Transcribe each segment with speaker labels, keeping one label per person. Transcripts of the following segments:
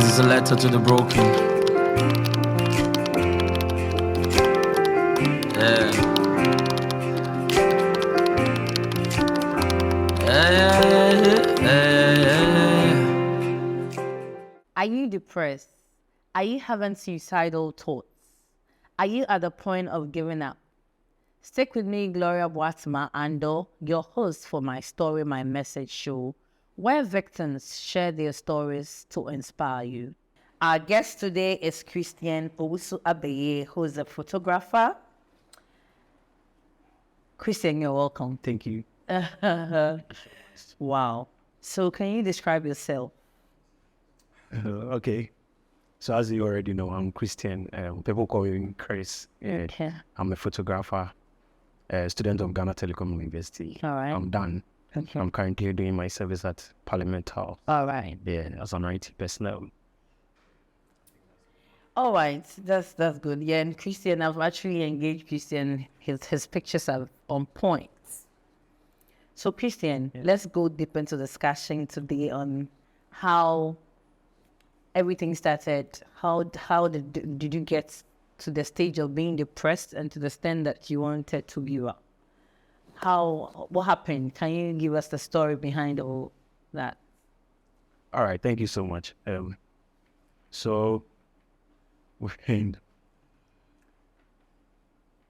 Speaker 1: is a letter to the broken.
Speaker 2: Are you depressed? Are you having suicidal thoughts? Are you at the point of giving up? Stick with me, Gloria Boatemaa Andoh, your host for My Story, My Message show, where victims share their stories to inspire you. Our guest today is Christian Owusu Abeyie, who is a photographer. Christian, you're welcome.
Speaker 3: Thank you.
Speaker 2: Wow. So can you describe yourself?
Speaker 3: Okay. So as you already know, I'm Christian. People call me Chris.
Speaker 2: Okay.
Speaker 3: I'm a photographer, a student of Ghana Telecom University.
Speaker 2: All right.
Speaker 3: I'm done.
Speaker 2: Okay.
Speaker 3: I'm currently doing my service at Parliament House.
Speaker 2: All right.
Speaker 3: Yeah, as an IT personnel.
Speaker 2: All right, that's good. Yeah, and Christian, I've actually engaged Christian. His pictures are on point. So Christian, let's go deep into discussion today on how everything started. How did you get to the stage of being depressed and to the extent that you wanted to give up? What happened? Can you give us the story behind all that?
Speaker 3: All right, thank you so much. So when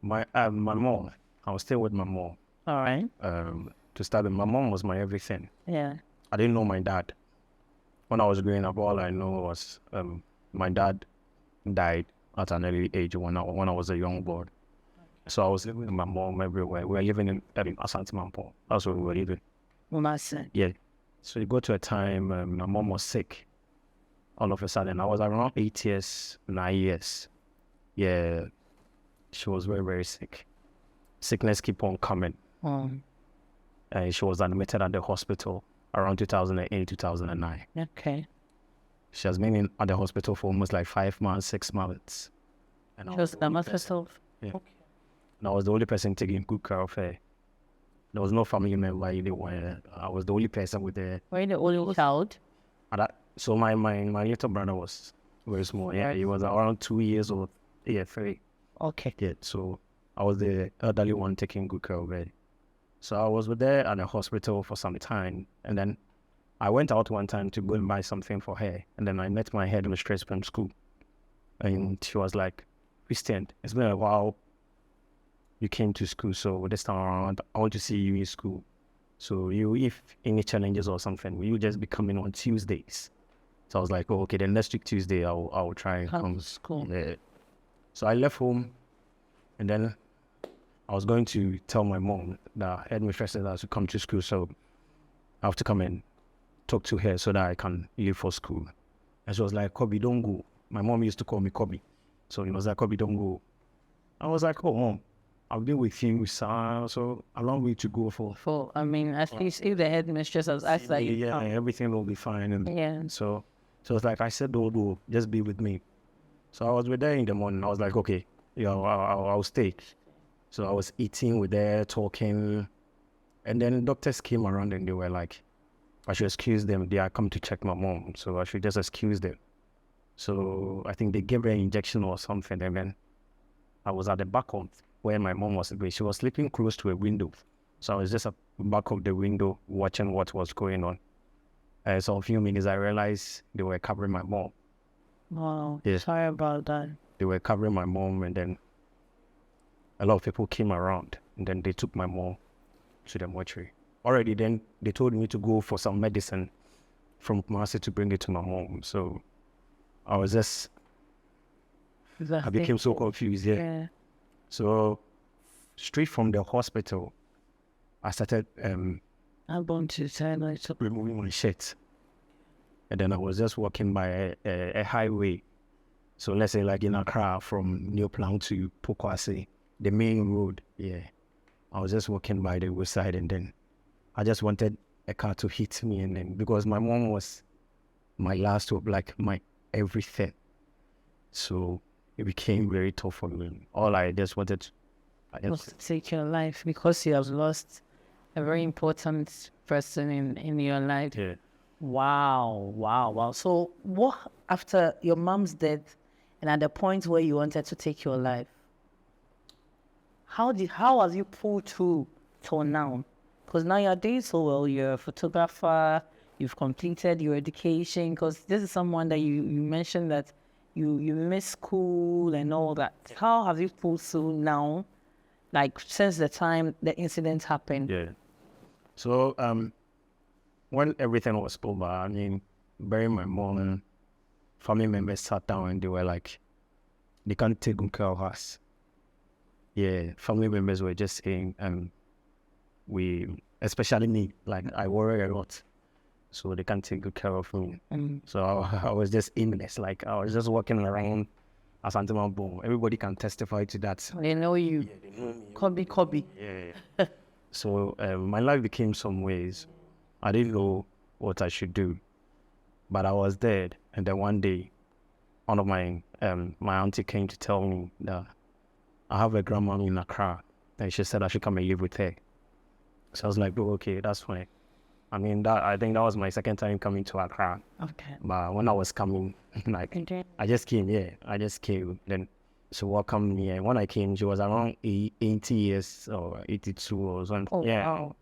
Speaker 3: my mom, I was staying with my mom.
Speaker 2: All right.
Speaker 3: To start with, my mom was my everything.
Speaker 2: Yeah.
Speaker 3: I didn't know my dad. When I was growing up, all I know was my dad died at an early age when I was a young boy. So I was living with my mom everywhere. We were living in Asante Mampo. That's where we were living. Yeah. So you go to a time my mom was sick. All of a sudden, I was around 8 years, 9 years. Yeah, she was very, very sick. Sickness keep on coming. And she was admitted at the hospital around 2008, 2009.
Speaker 2: Okay.
Speaker 3: She has been at the hospital for almost like 5 months, 6 months. And
Speaker 2: She was herself.
Speaker 3: Yeah.
Speaker 2: Okay.
Speaker 3: And I was the only person taking good care of her. There was no family member anywhere. I was the only person with her.
Speaker 2: Were you the only child?
Speaker 3: So my little brother was very small. Yeah, he was around 2 years old. Yeah, 3.
Speaker 2: Okay.
Speaker 3: Yeah, so I was the elderly one taking good care of her. So I was with her at the hospital for some time. And then I went out one time to go and buy something for her. And then I met my headmistress from school. And she was like, Christian, it's been a while you came to school. So this time around, I want to see you in school. So if any challenges or something, will you just be coming on Tuesdays? So I was like, oh, okay, then next week Tuesday, I'll try and come
Speaker 2: to school.
Speaker 3: Yeah. So I left home, and then I was going to tell my mom that headmistress said I should come to school, so I have to come and talk to her so that I can leave for school. And she was like, Kobe, don't go. My mom used to call me Kobe. So he was like, Kobe, don't go. I was like, oh, Mom, I'll be with you, so a long way to go for.
Speaker 2: I mean, at least if the headmistress has asked that you come.
Speaker 3: Everything will be fine. And
Speaker 2: Yeah.
Speaker 3: So it's like, I said, don't just be with me. So I was with her in the morning. I was like, okay, I'll stay. So I was eating with her, talking. And then doctors came around and they were like, I should excuse them. They are come to check my mom. So I should just excuse them. So I think they gave her an injection or something. And then I was at the back of where my mom was sleeping. She was sleeping close to a window. So I was just at the back of the window watching what was going on. So a few minutes, I realized they were covering my mom.
Speaker 2: Wow.
Speaker 3: Yeah.
Speaker 2: Sorry about that.
Speaker 3: They were covering my mom, and then a lot of people came around, and then they took my mom to the mortuary. Already then, they told me to go for some medicine from Kumasi to bring it to my mom. So I was just, I became so confused. Yeah. So straight from the hospital, I started
Speaker 2: I'm going to say that.
Speaker 3: removing my shirt. And then I was just walking by a highway. So let's say like in Accra from New Plant to Pokwase, the main road. Yeah. I was just walking by the roadside, and then I just wanted a car to hit me. And then because my mom was my last hope, like my everything. So it became very tough for me. All I just wanted
Speaker 2: was to take your life because you have lost a very important person in your life.
Speaker 3: Yeah.
Speaker 2: Wow. So what, after your mom's death and at the point where you wanted to take your life, how have you pulled through till now? Because now you're doing so well, you're a photographer, you've completed your education, because this is someone that you mentioned that you miss school and all that. How have you pulled through now, like since the time the incident happened?
Speaker 3: Yeah. So when everything was over, I mean, burying my mom, and family members sat down and they were like, they can't take good care of us. Yeah, family members were just saying, especially me, like I worry a lot, so they can't take good care of me. So I was just aimless, like I was just walking around as Antimambo. Everybody can testify to that.
Speaker 2: They know you.
Speaker 3: Yeah, they know me.
Speaker 2: Kobe.
Speaker 3: Yeah. So my life became some ways. I didn't know what I should do, but I was dead. And then one day, one of my auntie came to tell me that I have a grandma in Accra, and she said I should come and live with her. So I was like, oh, okay, that's fine. I mean, I think that was my second time coming to Accra.
Speaker 2: Okay.
Speaker 3: But when I was coming, like, I just came. Then she welcomed me. And when I came, she was around 80 years or 82 or something.
Speaker 2: Oh, wow.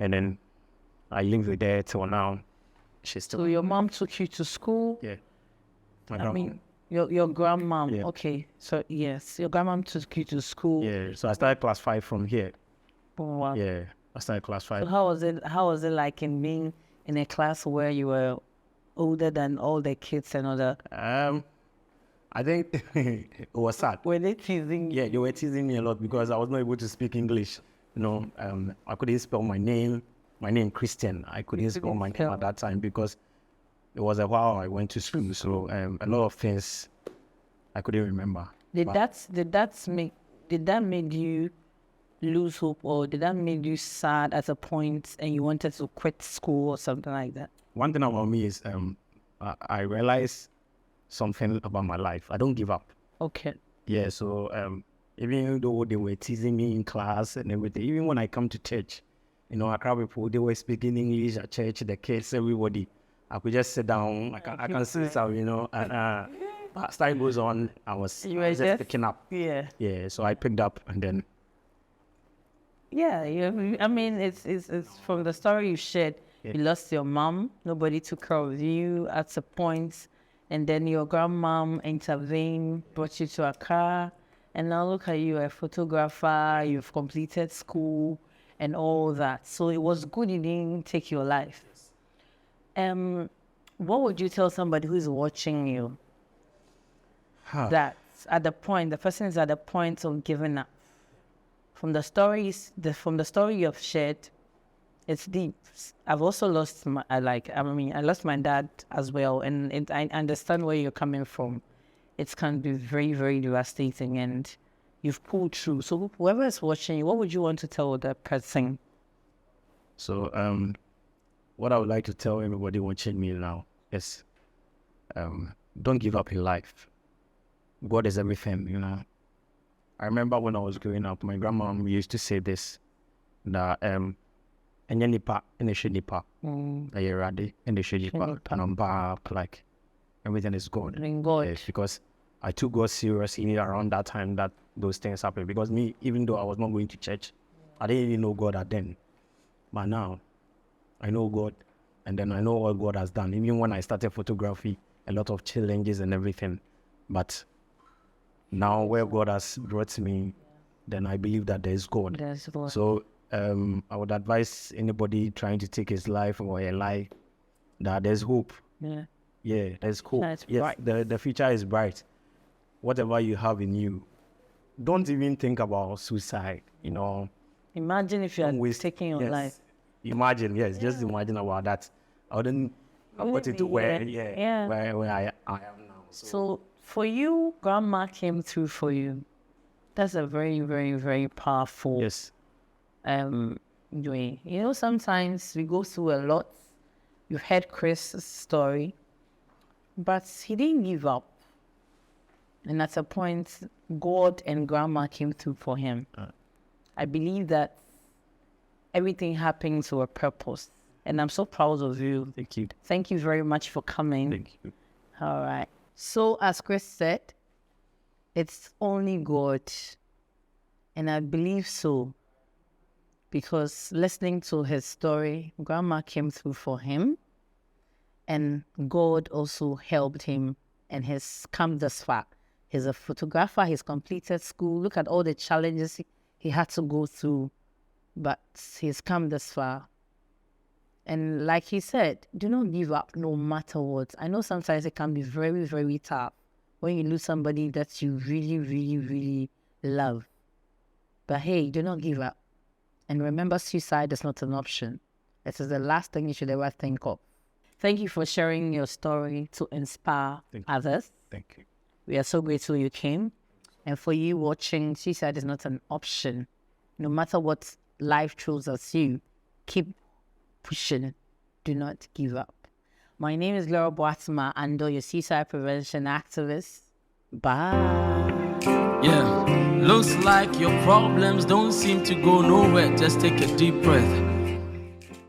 Speaker 3: And then I lived with her till now. She's still.
Speaker 2: So your mom took you to school?
Speaker 3: Yeah.
Speaker 2: I mean, your grandmom.
Speaker 3: Yeah.
Speaker 2: Okay. So yes, your grandmom took you to school.
Speaker 3: Yeah. So I started class 5 from here.
Speaker 2: Oh, wow.
Speaker 3: Yeah. I started class 5.
Speaker 2: So how was it like in being in a class where you were older than all the kids and all that?
Speaker 3: I think it was sad.
Speaker 2: Were they teasing you?
Speaker 3: Yeah, they were teasing me a lot because I was not able to speak English. You know, I couldn't spell my name Christian. I couldn't spell my name at that time because it was a while I went to school. So a lot of things I couldn't remember.
Speaker 2: Did that make you lose hope, or did that make you sad at a point and you wanted to quit school or something like that?
Speaker 3: One thing about me is I realized something about my life. I don't give up.
Speaker 2: Okay.
Speaker 3: Yeah, so even though they were teasing me in class and everything, even when I come to church, you know, Accra people, they were speaking English at church, the kids, everybody. I could just sit down, I can sit down, you know, and as time goes on, I was just picking up.
Speaker 2: Yeah.
Speaker 3: Yeah, so I picked up and then.
Speaker 2: Yeah, I mean, it's from the story you shared.
Speaker 3: Yeah.
Speaker 2: You lost your mom, nobody took care of you at a point, and then your grandmom intervened, brought you to Accra, and now look at you, a photographer, you've completed school and all that. So it was good it didn't take your life. What would you tell somebody who's watching you that at the person is at the point of giving up? From the story you've shared, it's deep. I've also lost I lost my dad as well, and I understand where you're coming from. It can be very, very devastating, and you've pulled through. So whoever is watching you, what would you want to tell that person?
Speaker 3: So what I would like to tell everybody watching me now is don't give up in life. God is everything, you know. I remember when I was growing up, my grandma used to say this, that enye nipa eneshe nipa ayerade eneshe nipa and like everything is God. Yes, because I took God seriously around that time that those things happened. Because me, even though I was not going to church, I didn't even know God at then. But now I know God, and then I know what God has done. Even when I started photography, a lot of challenges and everything, but now where God has brought me, then I believe that there is God.
Speaker 2: There's God.
Speaker 3: So I would advise anybody trying to take his life or a life that there's hope.
Speaker 2: Yeah.
Speaker 3: Yeah, there's hope.
Speaker 2: That's
Speaker 3: yes,
Speaker 2: bright.
Speaker 3: the future is bright. Whatever you have in you, don't even think about suicide, you know.
Speaker 2: Imagine if you are taking your life.
Speaker 3: Imagine, just imagine about that. I wouldn't put it to where I am now.
Speaker 2: So for you, grandma came through for you. That's a very, very, very powerful way. You know, sometimes we go through a lot. You've heard Chris' story, but he didn't give up. And at a point, God and grandma came through for him. I believe that everything happens for a purpose. And I'm so proud of you.
Speaker 3: Thank you.
Speaker 2: Thank you very much for coming.
Speaker 3: Thank you.
Speaker 2: All right. So as Chris said, it's only God. And I believe so. Because listening to his story, Grandma came through for him. And God also helped him and has come this far. He's a photographer. He's completed school. Look at all the challenges he had to go through. But he's come this far. And like he said, do not give up no matter what. I know sometimes it can be very, very tough when you lose somebody that you really, really, really love. But hey, do not give up. And remember, suicide is not an option. It is the last thing you should ever think of. Thank you for sharing your story to inspire others.
Speaker 3: Thank you.
Speaker 2: We are so grateful you came. And for you watching, suicide is not an option. No matter what life throws at you, keep pushing. Do not give up. My name is Gloria Boatemaa Andoh, your suicide prevention activist. Bye.
Speaker 1: Yeah, looks like your problems don't seem to go nowhere. Just take a deep breath.